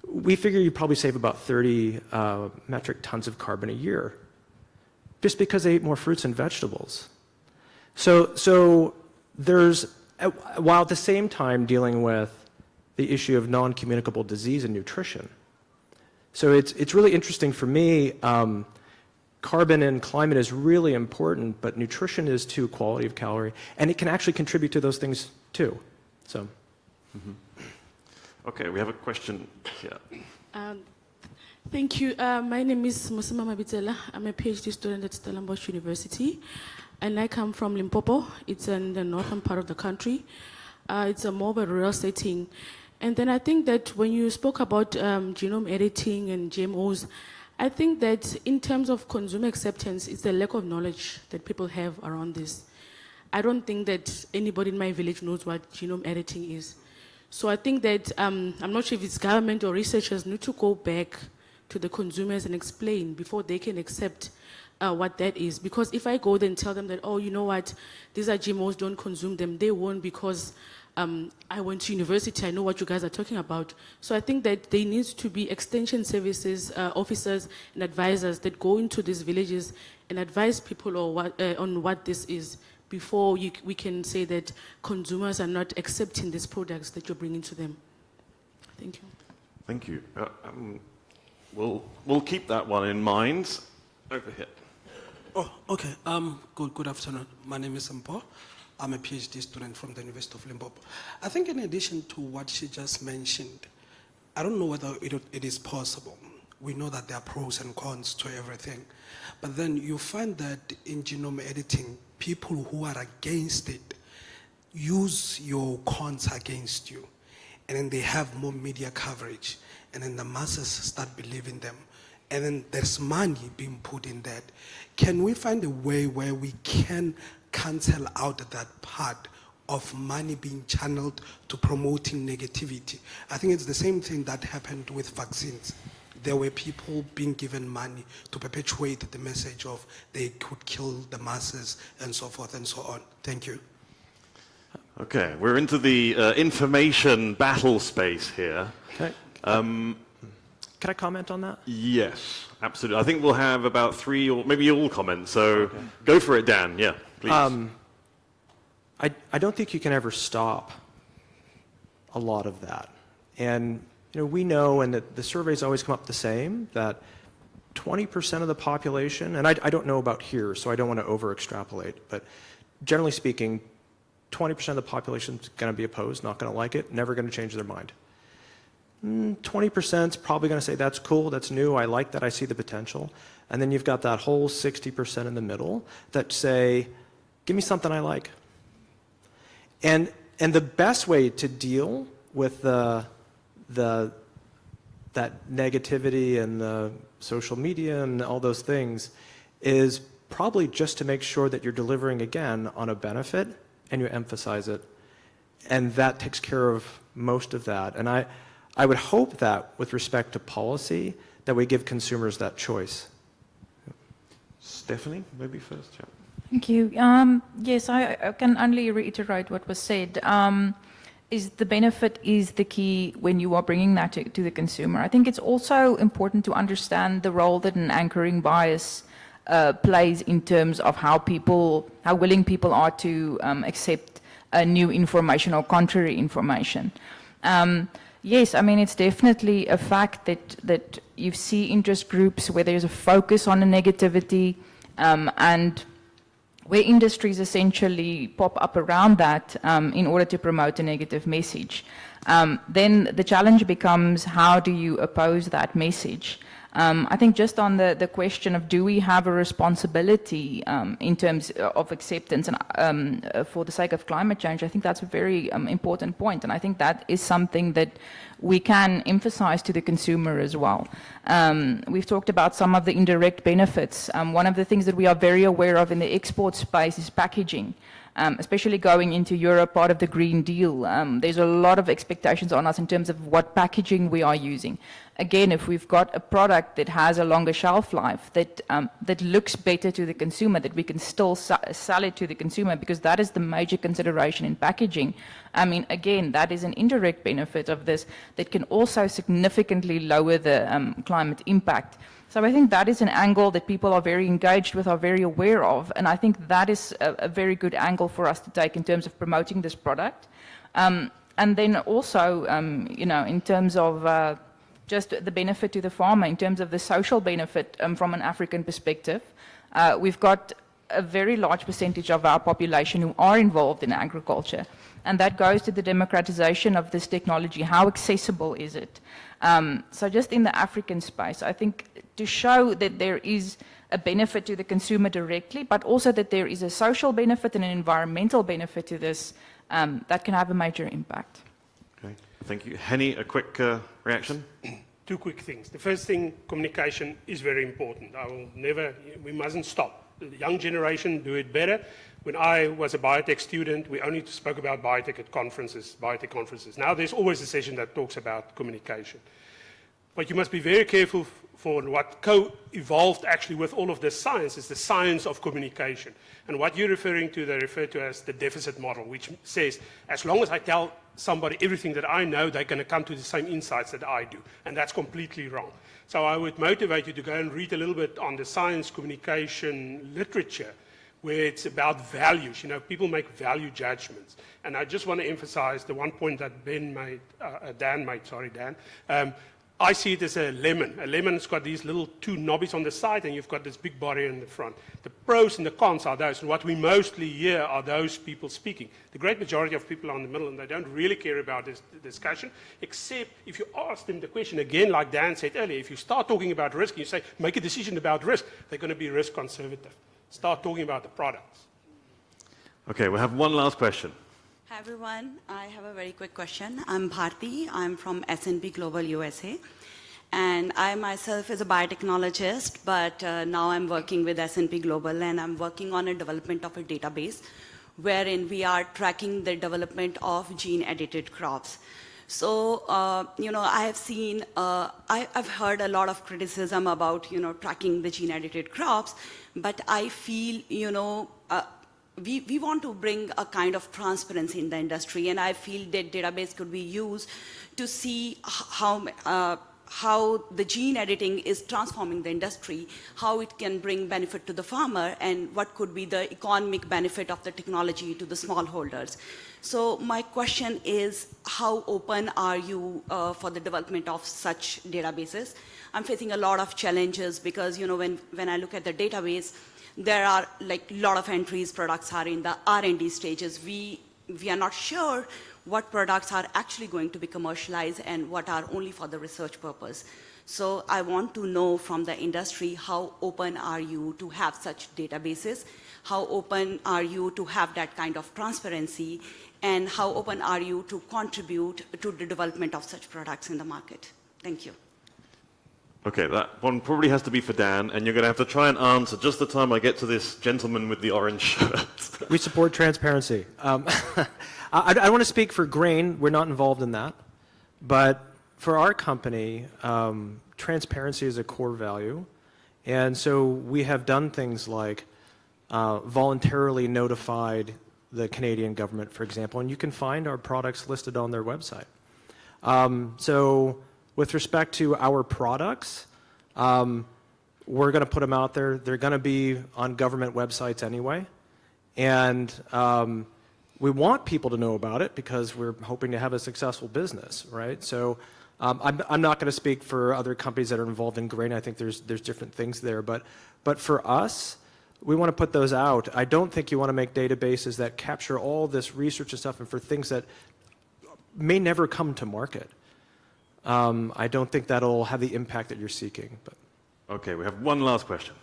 we figure you probably save about 30 metric tons of carbon a year just because they ate more fruits and vegetables. So there's, while at the same time dealing with the issue of non-communicable disease and nutrition. So it's really interesting for me. Carbon and climate is really important, but nutrition is too, quality of calorie, and it can actually contribute to those things too. So. Mm-hmm. Okay, we have a question here. Thank you. My name is Musima Mabitela. I'm a PhD student at Stellenbosch University, and I come from Limpopo. It's in the northern part of the country. It's a more of a rural setting. And then I think that when you spoke about genome editing and GMOs, I think that in terms of consumer acceptance, it's the lack of knowledge that people have around this. I don't think that anybody in my village knows what genome editing is. So I think that, I'm not sure if it's government or researchers need to go back to the consumers and explain before they can accept what that is. Because if I go there and tell them that, oh, you know what, these are GMOs, don't consume them, they won't, because I went to university, I know what you guys are talking about. So I think that there needs to be extension services, officers and advisors that go into these villages and advise people on what this is before we can say that consumers are not accepting these products that you're bringing to them. Thank you. Thank you. We'll keep that one in mind. Over here. Oh, okay. Good afternoon. My name is Mpo. I'm a PhD student from the University of Limpopo. I think in addition to what she just mentioned, I don't know whether it is possible. We know that there are pros and cons to everything. But then you find that in genome editing, people who are against it use your cons against you. And then they have more media coverage. And then the masses start believing them. And then there's money being put in that. Can we find a way where we can cancel out that part of money being channeled to promoting negativity? I think it's the same thing that happened with vaccines. There were people being given money to perpetuate the message of they could kill the masses and so forth and so on. Thank you. Okay, we're into the information battle space here. Okay. Can I comment on that? Yes, absolutely. I think we'll have about 3 or maybe all comments. So go for it, Dan. Yeah, please. I don't think you can ever stop a lot of that. And we know, and the surveys always come up the same, that 20% of the population, and I don't know about here, so I don't want to over-extrapolate, but generally speaking, 20% of the population is going to be opposed, not going to like it, never going to change their mind. 20% is probably going to say, that's cool, that's new, I like that, I see the potential. And then you've got that whole 60% in the middle that say, give me something I like. And the best way to deal with that negativity and the social media and all those things is probably just to make sure that you're delivering again on a benefit and you emphasize it. And that takes care of most of that. And I would hope that with respect to policy, that we give consumers that choice. Stephanie, maybe first. Yeah. Thank you. Yes, I can only reiterate what was said. Is the benefit is the key when you are bringing that to the consumer. I think it's also important to understand the role that an anchoring bias plays in terms of how willing people are to accept new information or contrary information. Yes, I mean, it's definitely a fact that you see interest groups where there's a focus on a negativity and where industries essentially pop up around that in order to promote a negative message. Then the challenge becomes, how do you oppose that message? I think just on the question of do we have a responsibility in terms of acceptance and for the sake of climate change, I think that's a very important point, and I think that is something that we can emphasize to the consumer as well. We've talked about some of the indirect benefits. One of the things that we are very aware of in the export space is packaging. Especially going into Europe, part of the Green Deal, there's a lot of expectations on us in terms of what packaging we are using. Again, if we've got a product that has a longer shelf life, that looks better to the consumer, that we can still sell it to the consumer, because that is the major consideration in packaging. I mean, again, that is an indirect benefit of this that can also significantly lower the climate impact. So I think that is an angle that people are very engaged with, are very aware of, and I think that is a very good angle for us to take in terms of promoting this product. And then also, you know, in terms of just the benefit to the farmer, in terms of the social benefit from an African perspective, we've got a very large percentage of our population who are involved in agriculture, and that goes to the democratization of this technology. How accessible is it? So just in the African space, I think to show that there is a benefit to the consumer directly, but also that there is a social benefit and an environmental benefit to this, that can have a major impact. Okay, thank you. Henny, a quick reaction? Two quick things. The first thing, communication is very important. We mustn't stop. The young generation do it better. When I was a biotech student, we only spoke about biotech at conferences, biotech conferences. Now there's always a session that talks about communication. But you must be very careful for what co-evolved actually with all of this science is the science of communication. And what you're referring to, they refer to as the deficit model, which says, as long as I tell somebody everything that I know, they're going to come to the same insights that I do. And that's completely wrong. So I would motivate you to go and read a little bit on the science communication literature, where it's about values. You know, people make value judgments. And I just want to emphasize the one point that Dan made. I see it as a lemon. A lemon's got these little two knobbies on the side, and you've got this big body in the front. The pros and the cons are those, and what we mostly hear are those people speaking. The great majority of people are in the middle, and they don't really care about this discussion, except if you ask them the question again, like Dan said earlier, if you start talking about risk, and you say, make a decision about risk, they're going to be risk conservative. Start talking about the products. Okay, we'll have one last question. Hi everyone, I have a very quick question. I'm Bharti, I'm from S&P Global USA, and I myself is a biotechnologist, but now I'm working with S&P Global, and I'm working on a development of a database wherein we are tracking the development of gene-edited crops. So, you know, I have seen, I've heard a lot of criticism about, you know, tracking the gene-edited crops, but I feel, you know, we want to bring a kind of transparency in the industry, and I feel that database could be used to see how the gene editing is transforming the industry, how it can bring benefit to the farmer, and what could be the economic benefit of the technology to the smallholders. So my question is, how open are you for the development of such databases? I'm facing a lot of challenges because, you know, when I look at the database, there are like a lot of entries, products are in the R&D stages. We are not sure what products are actually going to be commercialized and what are only for the research purpose. So I want to know from the industry, how open are you to have such databases? How open are you to have that kind of transparency? And how open are you to contribute to the development of such products in the market? Thank you. Okay, that one probably has to be for Dan, and you're going to have to try and answer just the time I get to this gentleman with the orange shirt. We support transparency. I want to speak for grain. We're not involved in that. But for our company, transparency is a core value. And so we have done things like voluntarily notified the Canadian government, for example, and you can find our products listed on their website. So with respect to our products, we're going to put them out there. They're going to be on government websites anyway. And we want people to know about it because we're hoping to have a successful business, right? So I'm not going to speak for other companies that are involved in grain. I think there's different things there. But for us, we want to put those out. I don't think you want to make databases that capture all this research and stuff and for things that may never come to market. I don't think that'll have the impact that you're seeking. But Okay, we have one last question.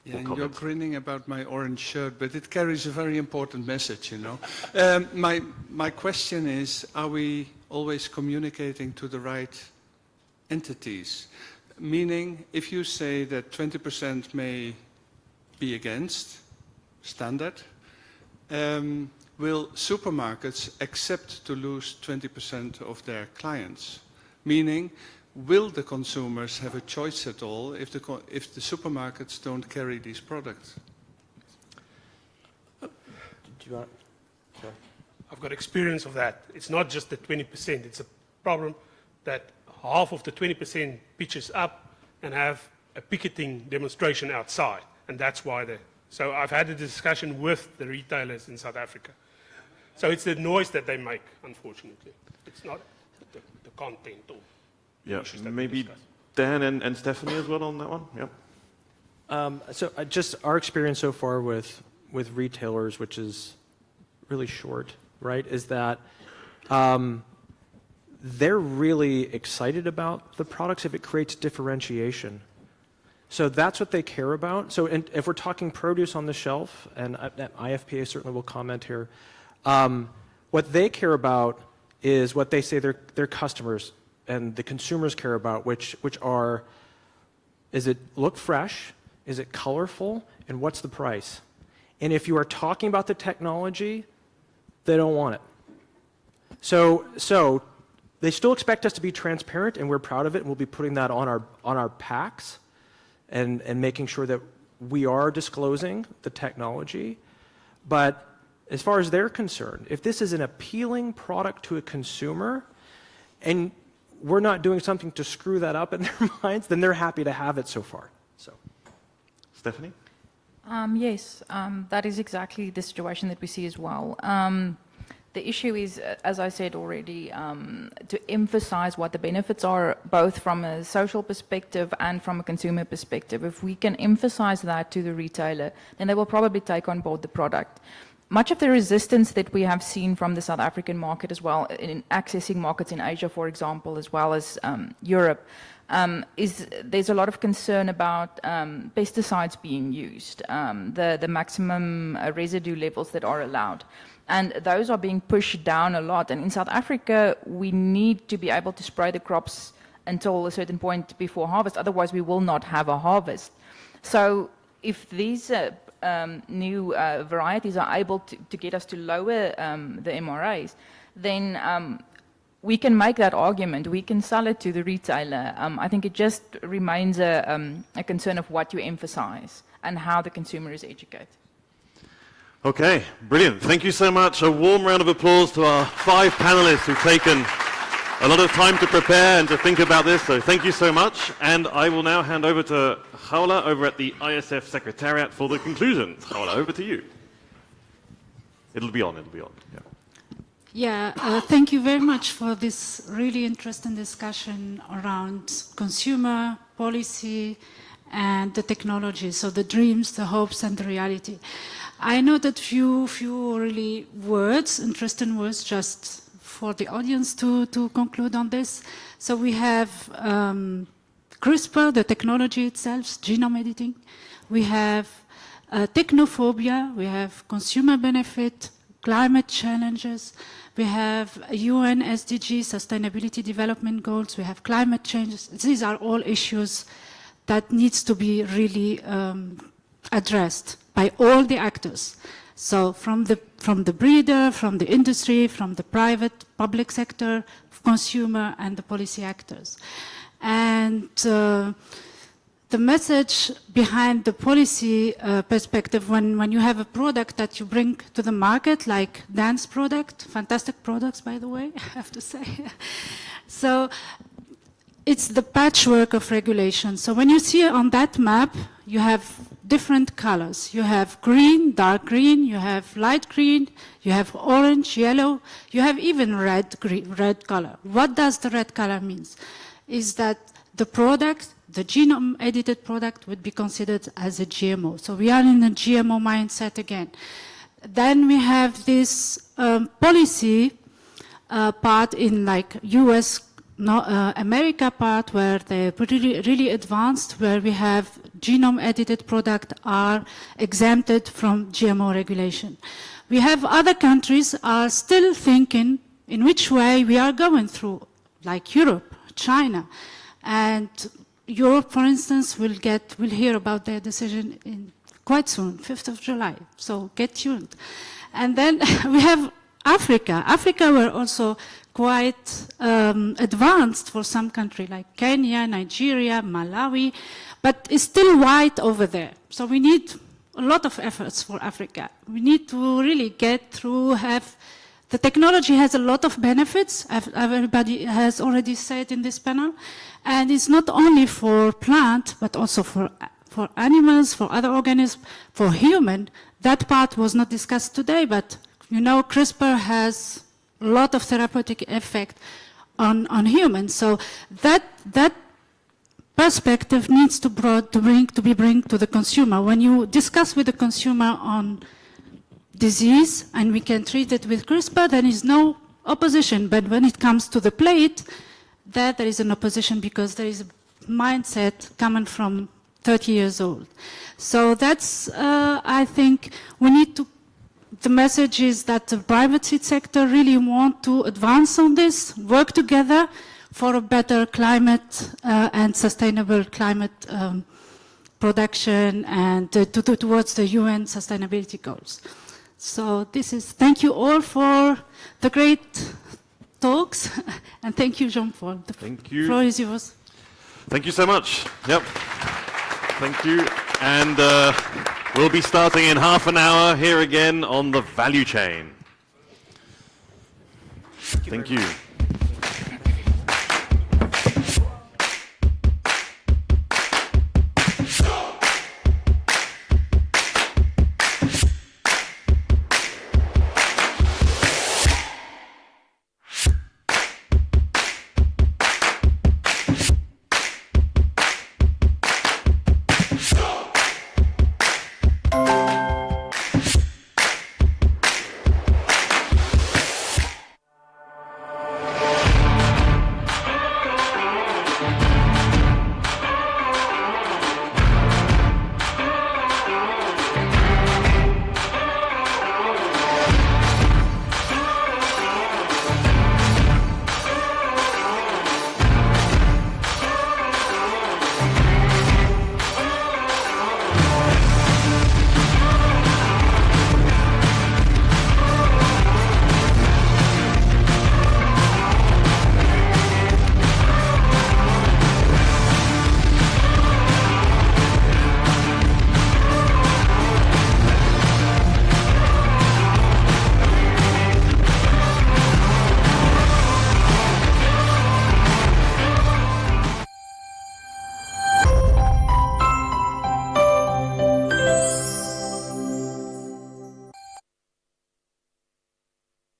Yeah, and comments. you're grinning about my orange shirt, but it carries a very important message, you know. My question is, are we always communicating to the right entities? Meaning, if you say that 20% may be against standard, will supermarkets accept to lose 20% of their clients? Meaning, will the consumers have a choice at all if the supermarkets don't carry these products? I've got experience of that. It's not just the 20%. It's a problem that half of the 20% pitches up and have a picketing demonstration outside, and that's why they. So I've had a discussion with the retailers in South Africa. So it's the noise that they make, unfortunately. It's not the content or Yeah, issues that we maybe discuss. Dan and Stephanie as well on that one. Yep. So just our experience so far with retailers, which is really short, right, is that they're really excited about the products if it creates differentiation. So that's what they care about. So if we're talking produce on the shelf, and IFPA certainly will comment here, what they care about is what they say their customers and the consumers care about, which are, is it look fresh, is it colorful, and what's the price? And if you are talking about the technology, they don't want it. So they still expect us to be transparent, and we're proud of it, and we'll be putting that on our packs and making sure that we are disclosing the technology. But as far as they're concerned, if this is an appealing product to a consumer, and we're not doing something to screw that up in their minds, then they're happy to have it so far. So, Stephanie? Yes, that is exactly the situation that we see as well. The issue is, as I said already, to emphasize what the benefits are, both from a social perspective and from a consumer perspective. If we can emphasize that to the retailer, then they will probably take on board the product. Much of the resistance that we have seen from the South African market as well, in accessing markets in Asia, for example, as well as Europe, is there's a lot of concern about pesticides being used, the maximum residue levels that are allowed. And those are being pushed down a lot. And in South Africa, we need to be able to spray the crops until a certain point before harvest. Otherwise, we will not have a harvest. So if these new varieties are able to get us to lower the MRAs, then we can make that argument. We can sell it to the retailer. I think it just remains a concern of what you emphasize and how the consumer is educated. Okay, brilliant. Thank you so much. A warm round of applause to our 5 panelists who've taken a lot of time to prepare and to think about this. So thank you so much. And I will now hand over to Gaula over at the ISF Secretariat for the conclusions. Gaula, over to you. It'll be on. Yeah. Thank you very much for this really interesting discussion around consumer policy and the technology, so the dreams, the hopes, and the reality. I know that few really words, interesting words, just for the audience to conclude on this. So we have CRISPR, the technology itself, genome editing. We have technophobia. We have consumer benefit, climate challenges. We have UN SDG, Sustainability Development Goals. We have climate changes. These are all issues that needs to be really addressed by all the actors. So from the breeder, from the industry, from the private, public sector, consumer, and the policy actors. And the message behind the policy perspective, when you have a product that you bring to the market, like Dan's product, fantastic products, by the way, I have to say. So it's the patchwork of regulation. So when you see on that map, you have different colors. You have green, dark green, you have light green, you have orange, yellow, you have even red color. What does the red color mean? Is that the product, the genome edited product, would be considered as a GMO. So we are in a GMO mindset again. Then we have this policy part in like US America part where they're really advanced, where we have genome edited product are exempted from GMO regulation. We have other countries are still thinking in which way we are going through, like Europe, China. And Europe, for instance, will hear about their decision in quite soon, 5th of July. So get tuned. And then we have Africa. Africa were also quite advanced for some country like Kenya, Nigeria, Malawi, but it's still white over there. So we need a lot of efforts for Africa. We need to really get through, the technology has a lot of benefits, everybody has already said in this panel, and it's not only for plant, but also for animals, for other organisms, for human. That part was not discussed today, but you know, CRISPR has a lot of therapeutic effect on humans. So that perspective needs to be brought to the consumer. When you discuss with the consumer on disease and we can treat it with CRISPR, there is no opposition. But when it comes to the plate, there is an opposition because there is a mindset coming from 30 years old. So that's, I think, we need to, the message is that the private sector really want to advance on this, work together for a better climate and sustainable climate production and towards the UN sustainability goals. So thank you all for the great talks, and thank you, Jean-Paul. Thank you. The floor is yours. Thank you so much. Yep. Thank you. And we'll be starting in half an hour here again on the value chain. Thank you.